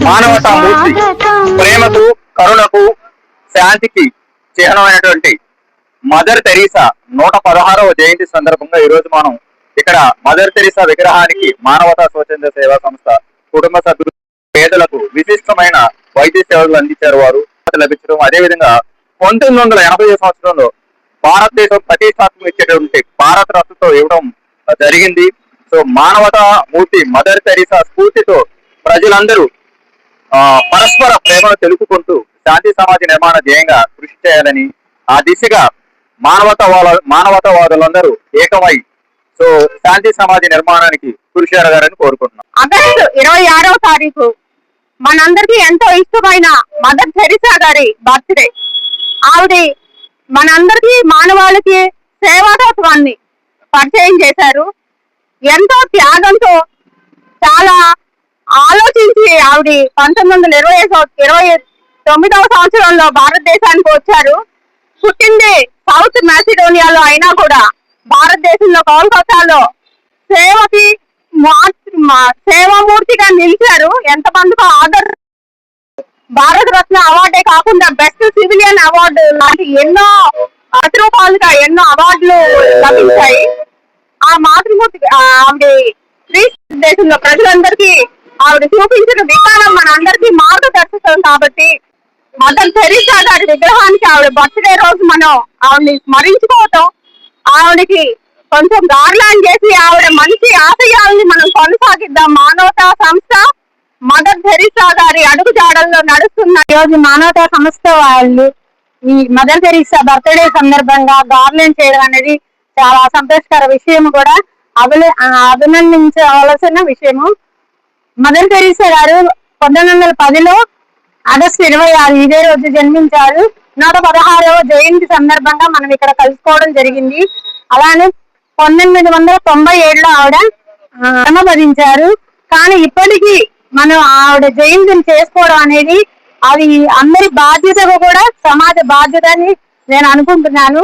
మానవతా మూర్తి, ప్రేమకు, కరుణకు, శాంతికి చిహ్నమైనటువంటి మదర్ తెరీసా 116వ జయంతి సందర్భంగా ఈ రోజు మనం ఇక్కడ మదర్ తెరీసా విగ్రహానికి మానవతా స్వచ్ఛంద సేవా సంస్థ కుటుంబ సభ్యులు పేదలకు విశిష్టమైన వైద్య సేవలు అందించారు. వారు లభించడం, అదేవిధంగా 1980 సంవత్సరంలో భారతదేశం ప్రతిష్టాత్మక ఇచ్చేటువంటి భారత రత్నతో ఇవ్వడం జరిగింది. సో మానవతా మూర్తి మదర్ తెరీసా స్ఫూర్తితో ప్రజలందరూ పరస్పర ప్రేమను తెలుపుకుంటూ శాంతి సమాజ నిర్మాణ ధ్యేయంగా కృషి చేయాలని, ఆ దిశగా మానవతావాదులందరూ ఏకమై సో శాంతి సమాజ నిర్మాణానికి కృషి జరగాలని కోరుకుంటున్నాం. ఆగస్టు 26వ తారీఖు మనందరికీ ఎంతో ఇష్టమైన మదర్ తెరీసా గారి బర్త్డే. ఆవిడ మనందరికీ మానవాళికి సేవాతత్వాన్ని పరిచయం చేశారు. ఎంతో త్యాగంతో చాలా ఆలోచించి ఆవిడ 1929వ సంవత్సరంలో భారతదేశానికి వచ్చారు. పుట్టింది సౌత్ మాసిడోనియాలో అయినా కూడా భారతదేశంలో కోల్కతాలో సేవామూర్తిగా నిలిచారు. ఎంతమందికో ఆదర్ భారత రత్న అవార్డే కాకుండా బెస్ట్ సివిలియన్ అవార్డు లాంటి ఎన్నో అతిరూపాలుగా ఎన్నో అవార్డులు లభించాయి. ఆ మాతృమూర్తి ఆవిడ దేశంలో ప్రజలందరికీ ఆవిడ చూపించిన విధానం మన అందరికీ మార్గదర్శకం. కాబట్టి మదర్ తెరీసా గారి విగ్రహానికి ఆవిడ బర్త్డే రోజు మనం ఆవిడని స్మరించుకోవటం, ఆవిడకి కొంచెం గార్లాండ్ చేసి ఆవిడ మంచి ఆశయాలని మనం కొనసాగిద్దాం. మానవతా సంస్థ మదర్ తెరీసా గారి అడుగు జాడల్లో నడుస్తున్న రోజు మానవతా సంస్థ వాళ్ళు ఈ మదర్ తెరీసా బర్త్డే సందర్భంగా గార్లాండ్ చేయడం అనేది చాలా సంతోషకర విషయం, కూడా అభినందించవలసిన విషయము. మదర్ తెరీసా గారు 1910లో ఆగస్టు 26 ఇదే రోజు జన్మించారు. 116వ జయంతి సందర్భంగా మనం ఇక్కడ కలుసుకోవడం జరిగింది. అలానే 1997లో ఆవిడ జన్మదించారు. కానీ ఇప్పటికీ మనం ఆవిడ జయంతిని చేసుకోవడం అనేది అది అందరి బాధ్యతగా కూడా సమాజ బాధ్యత అని నేను అనుకుంటున్నాను.